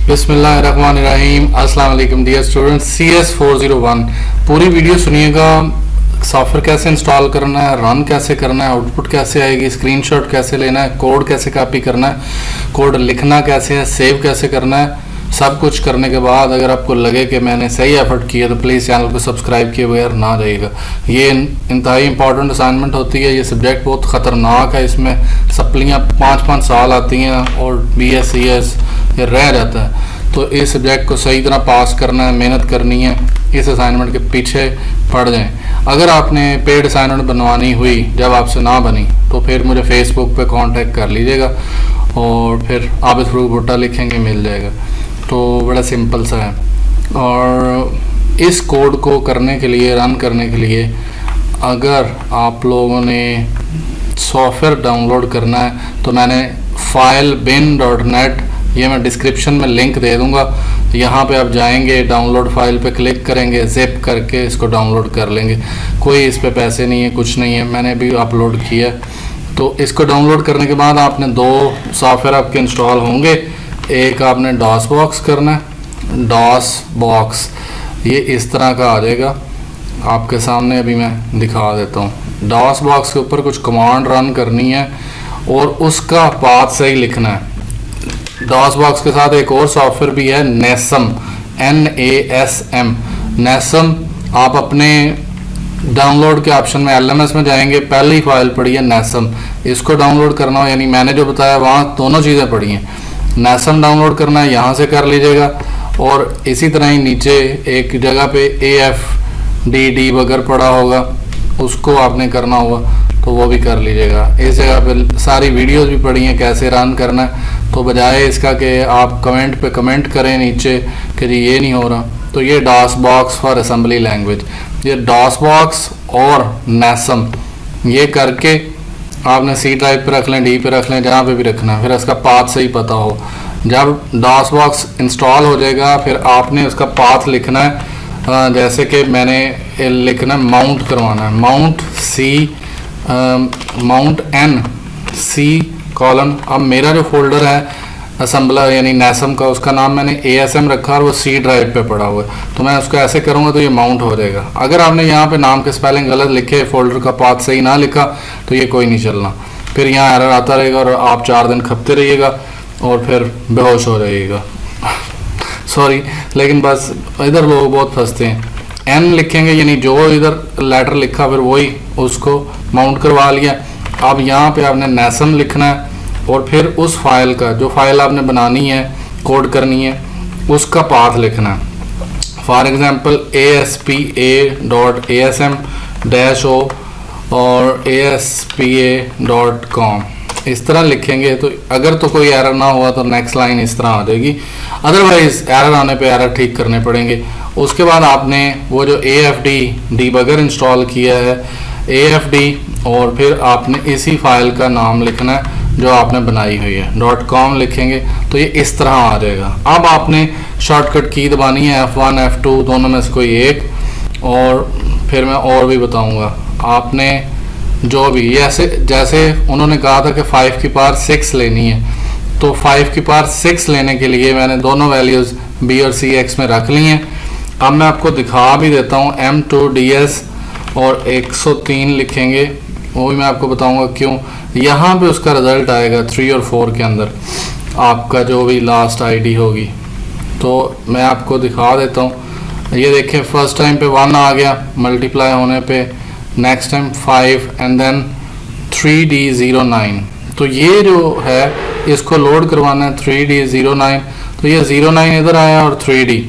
बिस्मिल्लाहिर्रहमानिर्रहीम। अस्सलाम वालेकुम डियर स्टूडेंट्स। CS401 पूरी वीडियो सुनिएगा। सॉफ्टवेयर कैसे इंस्टॉल करना है, रन कैसे करना है, आउटपुट कैसे आएगी, स्क्रीनशॉट कैसे लेना है, कोड कैसे कॉपी करना है, कोड लिखना कैसे है, सेव कैसे करना है, सब कुछ करने के बाद अगर आपको लगे कि मैंने सही एफर्ट किया तो प्लीज़ चैनल को सब्सक्राइब किए बगैर ना जाइएगा। ये इंतहाई इंपॉर्टेंट असाइनमेंट होती है। ये सब्जेक्ट बहुत ख़तरनाक है। इसमें सप्लियाँ 5-5 साल आती हैं और BS CS ये रह जाता है। तो इस सब्जेक्ट को सही तरह पास करना है, मेहनत करनी है, इस असाइनमेंट के पीछे पड़ जाएं। अगर आपने पेड असाइनमेंट बनवानी हुई, जब आपसे ना बनी, तो फिर मुझे फेसबुक पे कांटेक्ट कर लीजिएगा और फिर आबिद फरूक भुट्टा लिखेंगे, मिल जाएगा। तो बड़ा सिंपल सा है। और इस कोड को करने के लिए, रन करने के लिए, अगर आप लोगों ने सॉफ्टवेयर डाउनलोड करना है तो मैंने filebin.net, ये मैं डिस्क्रिप्शन में लिंक दे दूंगा। यहाँ पे आप जाएंगे, डाउनलोड फाइल पे क्लिक करेंगे, जिप करके इसको डाउनलोड कर लेंगे। कोई इस पे पैसे नहीं है, कुछ नहीं है, मैंने भी अपलोड किया। तो इसको डाउनलोड करने के बाद आपने 2 सॉफ्टवेयर आपके इंस्टॉल होंगे। एक आपने डॉस बॉक्स करना है। डॉस बॉक्स ये इस तरह का आ जाएगा आपके सामने, अभी मैं दिखा देता हूँ। डॉस बॉक्स के ऊपर कुछ कमांड रन करनी है और उसका पाथ सही लिखना है। डॉस बॉक्स के साथ एक और सॉफ्टवेयर भी है, नेसम, NASM। नेसम आप अपने डाउनलोड के ऑप्शन में LMS में जाएंगे, पहली फाइल पड़ी है नेसम, इसको डाउनलोड करना हो, यानी मैंने जो बताया वहाँ दोनों चीज़ें पड़ी हैं। नेसम डाउनलोड करना है, यहाँ से कर लीजिएगा। और इसी तरह ही नीचे एक जगह पे AFD डीबगर पड़ा होगा, उसको आपने करना होगा तो वो भी कर लीजिएगा। इस जगह पे सारी वीडियोस भी पड़ी हैं कैसे रन करना है। तो बजाय इसका कि आप कमेंट पे कमेंट करें नीचे कि जी ये नहीं हो रहा, तो ये DOS box for assembly language, ये डॉस बॉक्स और नेसम ये करके आपने C ड्राइव पे रख लें, D पे रख लें, जहाँ पे भी रखना है। फिर इसका पाथ सही पता हो। जब डॉस बॉक्स इंस्टॉल हो जाएगा फिर आपने उसका पाथ लिखना है। जैसे कि मैंने लिखना है, माउंट करवाना है, माउंट NC:। अब मेरा जो फोल्डर है असम्बलर यानी नेसम का, उसका नाम मैंने ASM रखा और वो C ड्राइव पे पड़ा हुआ है। तो मैं उसको ऐसे करूँगा तो ये माउंट हो जाएगा। अगर आपने यहाँ पे नाम के स्पेलिंग गलत लिखे, फोल्डर का पाथ सही ना लिखा, तो ये कोई नहीं चलना। फिर यहाँ एरर आता रहेगा और आप 4 दिन खपते रहिएगा और फिर बेहोश हो जाइएगा। सॉरी, लेकिन बस इधर लोग बहुत फंसते हैं। N लिखेंगे यानी जो इधर लेटर लिखा फिर वही उसको माउंट करवा लिया। अब यहाँ पे आपने नेसम लिखना है और फिर उस फाइल का, जो फाइल आपने बनानी है, कोड करनी है, उसका पाथ लिखना है। फॉर एग्जांपल ASPA.asm-o और ASPA.com इस तरह लिखेंगे। तो अगर तो कोई एरर ना हुआ तो नेक्स्ट लाइन इस तरह आ जाएगी, अदरवाइज एरर आने पे एरर ठीक करने पड़ेंगे। उसके बाद आपने वो जो AFD डीबगर इंस्टॉल किया है, AFD, और फिर आपने इसी फाइल का नाम लिखना है जो आपने बनाई हुई है, .com लिखेंगे तो ये इस तरह आ जाएगा। अब आपने शॉर्टकट की दबानी है, F1 F2 दोनों में से कोई एक, और फिर मैं और भी बताऊंगा। आपने जो भी जैसे उन्होंने कहा था कि 5 की पावर 6 लेनी है, तो 5 की पावर 6 लेने के लिए मैंने दोनों वैल्यूज़ B और C X में रख ली हैं। अब मैं आपको दिखा भी देता हूँ। M2DS और 103 लिखेंगे, वो भी मैं आपको बताऊंगा क्यों। यहाँ पे उसका रिजल्ट आएगा 3 और 4 के अंदर, आपका जो भी लास्ट ID होगी। तो मैं आपको दिखा देता हूँ। ये देखें, फर्स्ट टाइम पे 1 आ गया मल्टीप्लाई होने पे, next time 5 and then 3D09। तो ये जो है इसको लोड करवाना है 3D09। तो ये 09 इधर आया और 3D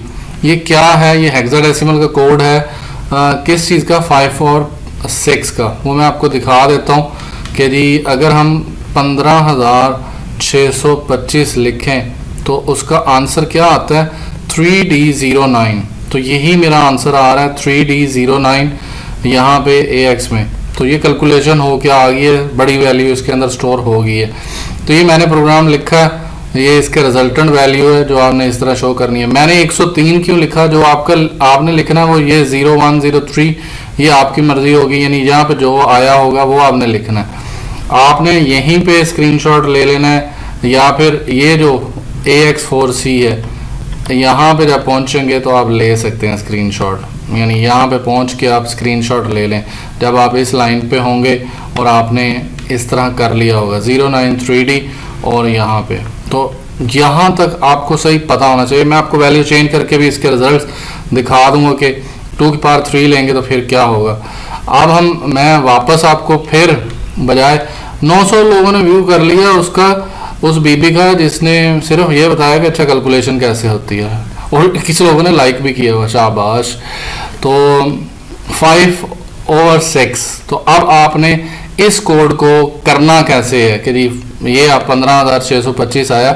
ये क्या है, ये हेक्साडेसिमल का कोड है। किस चीज़ का, 5 और 6 का। वो मैं आपको दिखा देता हूँ कि जी अगर हम 15,625 लिखें तो उसका आंसर क्या आता है, 3D09। तो यही मेरा आंसर आ रहा है 3D09 यहाँ पे AX में। तो ये कैलकुलेशन हो के आ गई है, बड़ी वैल्यू इसके अंदर स्टोर हो गई है। तो ये मैंने प्रोग्राम लिखा है, ये इसके रिजल्टेंट वैल्यू है जो आपने इस तरह शो करनी है। मैंने 103 क्यों लिखा, जो आपने लिखना है वो ये 0103, ये आपकी मर्जी होगी, यानी यहाँ पे जो आया होगा वो आपने लिखना है। आपने यहीं पे स्क्रीनशॉट ले लेना है, या फिर ये जो AX4C है यहाँ पे जब पहुँचेंगे तो आप ले सकते हैं स्क्रीनशॉट, यानी यहाँ पे पहुँच के आप स्क्रीनशॉट ले लें जब आप इस लाइन पे होंगे और आपने इस तरह कर लिया होगा 093D और यहाँ पे, तो यहाँ तक आपको सही पता होना चाहिए। मैं आपको वैल्यू चेंज करके भी इसके रिजल्ट्स दिखा दूंगा कि 2 की पावर 3 लेंगे तो फिर क्या होगा। अब मैं वापस आपको फिर बजाय 900 लोगों ने व्यू कर लिया उसका, उस बीबी का जिसने सिर्फ ये बताया कि अच्छा कैलकुलेशन कैसे होती है, और किसी लोगों ने लाइक भी किया हुआ, शाबाश। तो 5/6। तो अब आपने इस कोड को करना कैसे है कि जी ये आप 15,625 आया,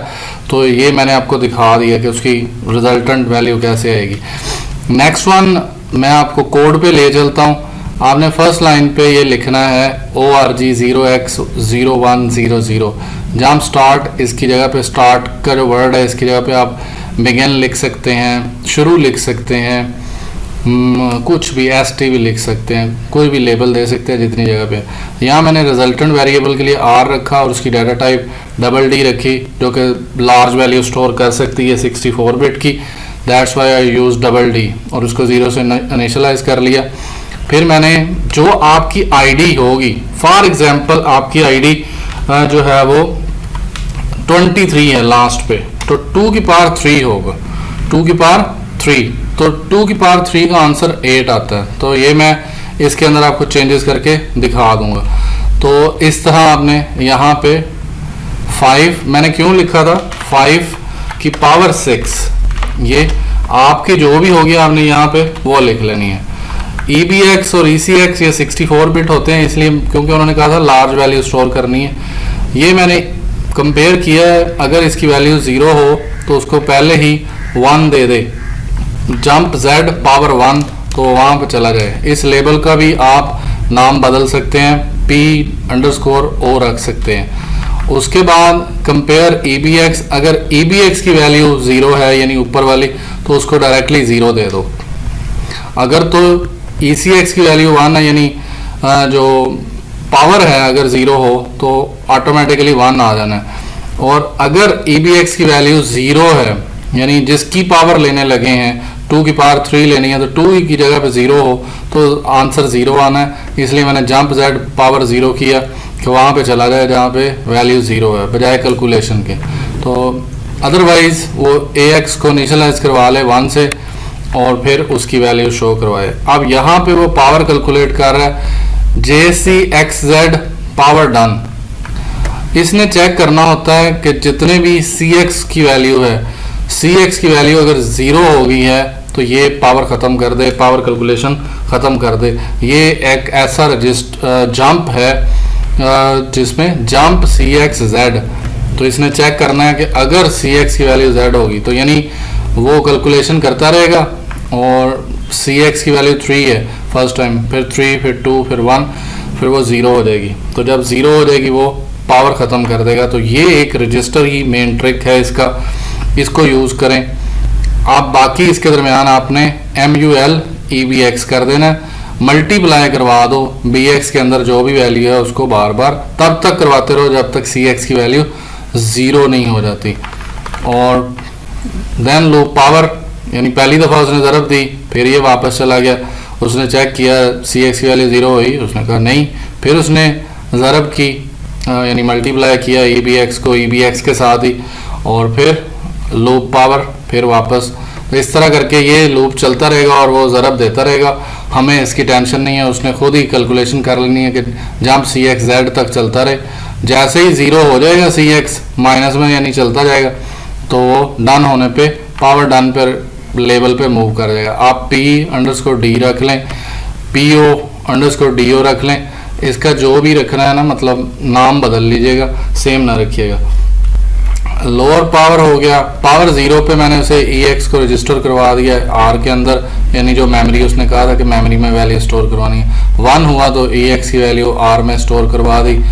तो ये मैंने आपको दिखा दिया कि उसकी रिजल्टेंट वैल्यू कैसे आएगी। नेक्स्ट वन मैं आपको कोड पे ले चलता हूँ। आपने फर्स्ट लाइन पे ये लिखना है ORG 0x0100 जंप स्टार्ट, इसकी जगह पे स्टार्ट का जो वर्ड है इसकी जगह पे आप बिगिन लिख सकते हैं, शुरू लिख सकते हैं, कुछ भी ST भी लिख सकते हैं, कोई भी लेबल दे सकते हैं जितनी जगह पे। यहाँ मैंने रिजल्टेंट वेरिएबल के लिए R रखा और उसकी डाटा टाइप DD रखी जो कि लार्ज वैल्यू स्टोर कर सकती है 64 बिट की, that's why I use DD और उसको 0 से इनिशियलाइज कर लिया। फिर मैंने जो आपकी ID होगी, फॉर एग्जांपल आपकी ID जो है वो 23 है लास्ट पे, तो 2 की पावर 3 होगा, 2 की पावर 3, तो 2 की पावर 3 का आंसर 8 आता है। तो ये मैं इसके अंदर आपको चेंजेस करके दिखा दूंगा। तो इस तरह आपने यहाँ पे 5 मैंने क्यों लिखा था, 5 की पावर 6, ये आपकी जो भी होगी आपने यहाँ पे वो लिख लेनी है। EBX और ECX ये 64 बिट होते हैं, इसलिए क्योंकि उन्होंने कहा था लार्ज वैल्यू स्टोर करनी है। ये मैंने कंपेयर किया है, अगर इसकी वैल्यू 0 हो तो उसको पहले ही 1 दे दे, जंप Z पावर 1, तो वहाँ पे चला जाए। इस लेबल का भी आप नाम बदल सकते हैं, P_O रख सकते हैं। उसके बाद कंपेयर EBX, अगर EBX की वैल्यू 0 है यानी ऊपर वाली, तो उसको डायरेक्टली 0 दे दो। अगर तो ECX की वैल्यू 1 है यानी जो पावर है अगर 0 हो तो ऑटोमेटिकली 1 आ जाना है। और अगर EBX की वैल्यू 0 है यानी जिसकी पावर लेने लगे हैं 2 की पावर 3 लेनी है, तो 2 की जगह पे 0 हो तो आंसर 0 आना है। इसलिए मैंने जंप Z पावर 0 किया कि वहाँ पे चला जाए जहाँ पे वैल्यू 0 है बजाय कैलकुलेशन के। तो अदरवाइज वो AX को इनिशियलाइज करवा ले 1 से और फिर उसकी वैल्यू शो करवाए। अब यहाँ पे वो पावर कैलकुलेट कर रहा है JCXZ पावर डन। इसने चेक करना होता है कि जितने भी CX की वैल्यू है, CX की वैल्यू अगर 0 हो गई है तो ये पावर ख़त्म कर दे, पावर कैलकुलेशन ख़त्म कर दे। ये एक ऐसा जंप है जिसमें जंप CXZ, तो इसने चेक करना है कि अगर CX की वैल्यू Z होगी तो यानी वो कैलकुलेशन करता रहेगा और CX की वैल्यू 3 है फर्स्ट टाइम, फिर 3, फिर 2, फिर 1, फिर वो 0 हो जाएगी। तो जब 0 हो जाएगी वो पावर ख़त्म कर देगा। तो ये एक रजिस्टर ही मेन ट्रिक है इसका, इसको यूज़ करें आप। बाकी इसके दरमियान आपने MUL EBX कर देना है, मल्टीप्लाई करवा दो BX के अंदर जो भी वैल्यू है उसको बार बार तब तक करवाते रहो जब तक CX की वैल्यू 0 नहीं हो जाती। और देन लो पावर, यानी पहली दफ़ा उसने ज़रब दी, फिर ये वापस चला गया, उसने चेक किया CX की वैल्यू 0 हुई, उसने कहा नहीं, फिर उसने ज़रब की यानी मल्टीप्लाई किया EBX को EBX के साथ ही, और फिर लूप पावर, फिर वापस। तो इस तरह करके ये लूप चलता रहेगा और वो ज़रब देता रहेगा, हमें इसकी टेंशन नहीं है। उसने खुद ही कैलकुलेशन कर लेनी है कि जंप CXZ तक चलता रहे, जैसे ही 0 हो जाएगा CX माइनस में यानी चलता जाएगा, तो वो डन होने पे पावर डन पर लेवल पे मूव कर जाएगा। आप P_D रख लें, PO_DO रख लें, इसका जो भी रखना है ना, मतलब नाम बदल लीजिएगा, सेम ना रखिएगा। लोअर पावर हो गया, पावर 0 पे मैंने उसे EX को रजिस्टर करवा दिया R के अंदर, यानी जो मेमोरी उसने कहा था कि मेमोरी में वैल्यू स्टोर करवानी है। 1 हुआ तो EX की वैल्यू R में स्टोर करवा दी।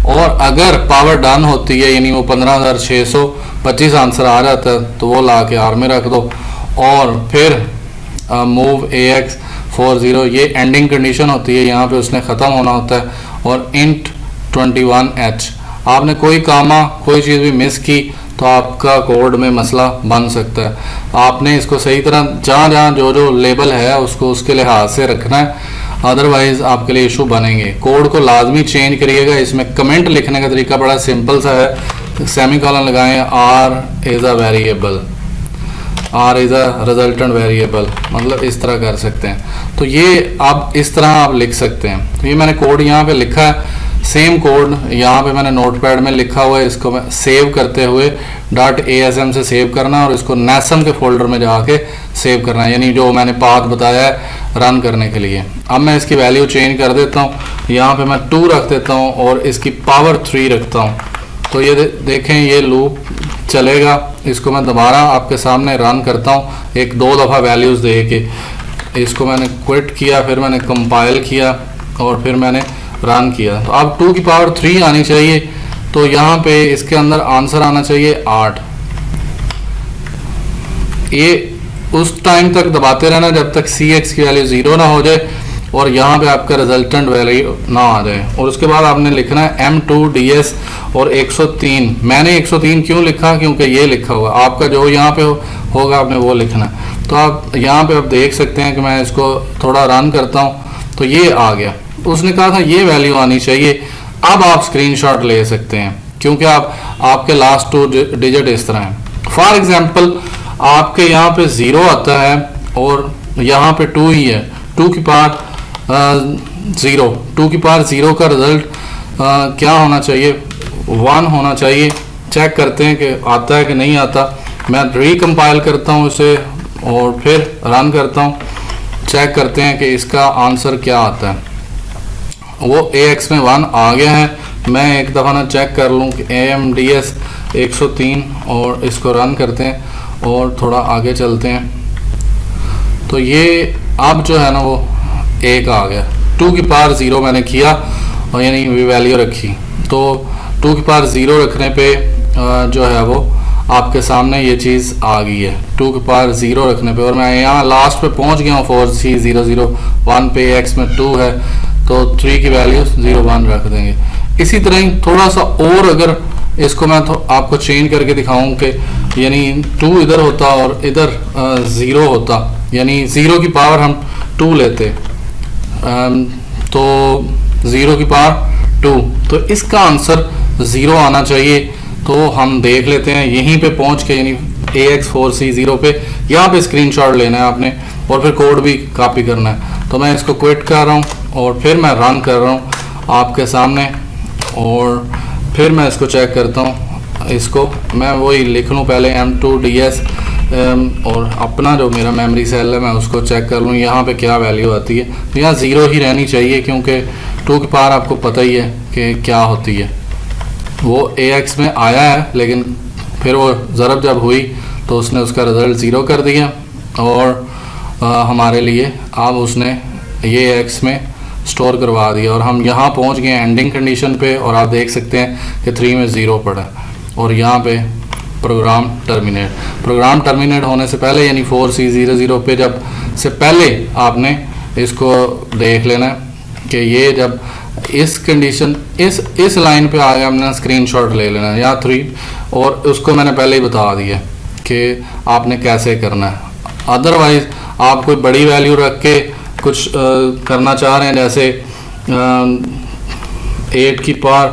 और अगर पावर डन होती है यानी वो 15,625 आंसर आ जाता है तो वो ला के R में रख दो, और फिर मूव AX 40, ये एंडिंग कंडीशन होती है, यहाँ पे उसने ख़त्म होना होता है। और int 21H, आपने कोई कामा कोई चीज़ भी मिस की तो आपका कोड में मसला बन सकता है। आपने इसको सही तरह जहाँ जहाँ जो जो लेबल है उसको उसके लिहाज से रखना है, अदरवाइज आपके लिए इशू बनेंगे। कोड को लाजमी चेंज करिएगा। इसमें कमेंट लिखने का तरीका बड़ा सिंपल सा है, सेमीकोलन लगाएं, R is a variable, R is a resultant variable, मतलब इस तरह कर सकते हैं। तो ये आप इस तरह आप लिख सकते हैं। तो ये मैंने कोड यहाँ पे लिखा है, सेम कोड यहाँ पे मैंने नोटपैड में लिखा हुआ है। इसको मैं सेव करते हुए .asm से सेव करना है और इसको NASM के फोल्डर में जाके सेव करना है, यानी जो मैंने पाथ बताया है रन करने के लिए। अब मैं इसकी वैल्यू चेंज कर देता हूँ, यहाँ पे मैं 2 रख देता हूँ और इसकी पावर 3 रखता हूँ। तो ये देखें ये लूप चलेगा। इसको मैं दोबारा आपके सामने रन करता हूँ, एक 2 दफ़ा वैल्यूज़ दे के। इसको मैंने क्विट किया, फिर मैंने कंपाइल किया और फिर मैंने रन किया। तो अब 2 की पावर 3 आनी चाहिए। तो यहाँ पे इसके अंदर आंसर आना चाहिए 8। ये उस टाइम तक दबाते रहना जब तक CX की वैल्यू 0 ना हो जाए और यहाँ पे आपका रिजल्टेंट वैल्यू ना आ जाए। और उसके बाद आपने लिखना है M2DS और 103। मैंने 103 क्यों लिखा, क्योंकि ये लिखा हुआ, आपका जो यहाँ पे होगा आपने वो लिखना है। तो आप यहाँ पे आप देख सकते हैं कि मैं इसको थोड़ा रन करता हूँ तो ये आ गया। उसने कहा था ये वैल्यू आनी चाहिए। अब आप स्क्रीनशॉट ले सकते हैं क्योंकि आपके लास्ट 2 डिजिट इस तरह हैं। फॉर एग्जांपल आपके यहाँ पे 0 आता है और यहाँ पे 2 ही है, 2 की पावर 0, 2 की पावर 0 का रिजल्ट क्या होना चाहिए, 1 होना चाहिए। चेक करते हैं कि आता है कि नहीं आता। मैं रिकम्पाइल करता हूँ इसे और फिर रन करता हूँ, चेक करते हैं कि इसका आंसर क्या आता है। वो AX में 1 आ गया है। मैं एक दफ़ा ना चेक कर लूँ कि AMDS 103 और इसको रन करते हैं और थोड़ा आगे चलते हैं। तो ये अब जो है ना वो 1 आ गया। 2 की पावर 0 मैंने किया और यानी वैल्यू रखी। तो 2 की पावर 0 रखने पे जो है वो आपके सामने ये चीज़ आ गई है 2 की पावर 0 रखने पे। और मैं यहाँ लास्ट पे पहुँच गया हूँ 4C001 पे। X में 2 है तो 3 की वैल्यू 01 रख देंगे। इसी तरह ही थोड़ा सा और अगर इसको मैं आपको चेंज करके दिखाऊं कि यानी 2 इधर होता और इधर 0 होता, यानी 0 की पावर हम 2 लेते तो 0 की पावर 2, तो इसका आंसर 0 आना चाहिए। तो हम देख लेते हैं यहीं पे पहुंच के, यानी AX4C0 पे यहाँ पे स्क्रीनशॉट लेना है आपने और फिर कोड भी कॉपी करना है। तो मैं इसको क्विट कर रहा हूँ और फिर मैं रन कर रहा हूँ आपके सामने और फिर मैं इसको चेक करता हूँ। इसको मैं वही लिख लूँ पहले M2DS और अपना जो मेरा मेमोरी सेल है मैं उसको चेक कर लूँ यहाँ पे क्या वैल्यू आती है। तो यहाँ 0 ही रहनी चाहिए क्योंकि 2 की पावर आपको पता ही है कि क्या होती है। वो AX में आया है लेकिन फिर वो ज़रब जब हुई तो उसने उसका रिज़ल्ट 0 कर दिया और हमारे लिए अब उसने ये X में स्टोर करवा दिया। और हम यहाँ पहुँच गए एंडिंग कंडीशन पे और आप देख सकते हैं कि 3 में 0 पड़ा और यहाँ पे प्रोग्राम टर्मिनेट होने से पहले यानी 4C00 पे जब से पहले आपने इसको देख लेना कि ये जब इस कंडीशन इस लाइन पे आ गया हमने स्क्रीनशॉट ले लेना या 3 और उसको मैंने पहले ही बता दिया कि आपने कैसे करना है। अदरवाइज आप कोई बड़ी वैल्यू रख के कुछ करना चाह रहे हैं जैसे 8 की पावर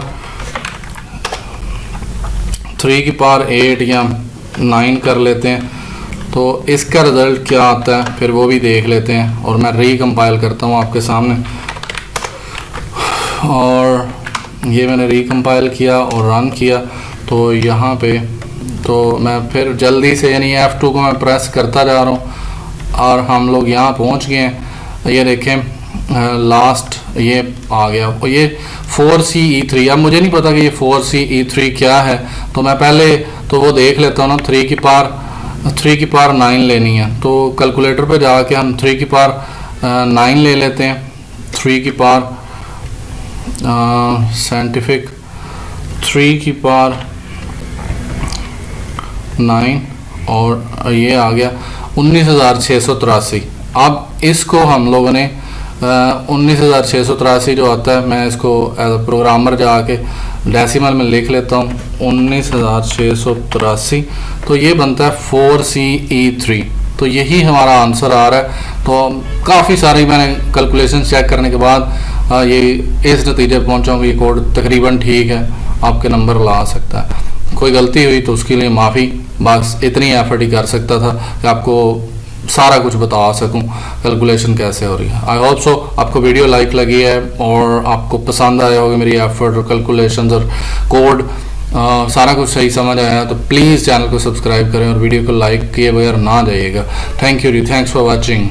3 की पावर 8 या 9 कर लेते हैं तो इसका रिज़ल्ट क्या आता है फिर वो भी देख लेते हैं। और मैं रिकम्पाइल करता हूँ आपके सामने और ये मैंने रिकम्पाइल किया और रन किया। तो यहाँ पे तो मैं फिर जल्दी से यानी F2 को मैं प्रेस करता जा रहा हूँ और हम लोग यहाँ पहुँच गए हैं। ये देखें लास्ट ये आ गया और ये 4CE3। अब मुझे नहीं पता कि ये 4CE3 क्या है तो मैं पहले तो वो देख लेता हूँ ना। 3 की पावर 9 लेनी है तो कैलकुलेटर पे जाके हम 3 की पावर 9 ले लेते हैं। 3 की पावर साइंटिफिक 3 की पावर 9 और ये आ गया 19,683। अब इसको हम लोगों ने 19,683 जो आता है मैं इसको एज अ प्रोग्रामर जाके डेसिमल में लिख लेता हूँ 19,683, तो ये बनता है 4CE3। तो यही हमारा आंसर आ रहा है। तो काफ़ी सारी मैंने कैलकुलेशन चेक करने के बाद ये इस नतीजे पर पहुँचा हूँ कि ये कोड तकरीबन ठीक है, आपके नंबर ला सकता है। कोई गलती हुई तो उसके लिए माफ़ी, बस इतनी एफर्ट ही कर सकता था कि आपको सारा कुछ बता सकूं कैलकुलेशन कैसे हो रही है। आई होप सो आपको वीडियो लाइक लगी है और आपको पसंद आया होगा मेरी एफर्ट और कैलकुलेशंस और कोड, सारा कुछ सही समझ आया तो प्लीज़ चैनल को सब्सक्राइब करें और वीडियो को लाइक किए बगैर ना जाइएगा। Thank you, thanks for watching.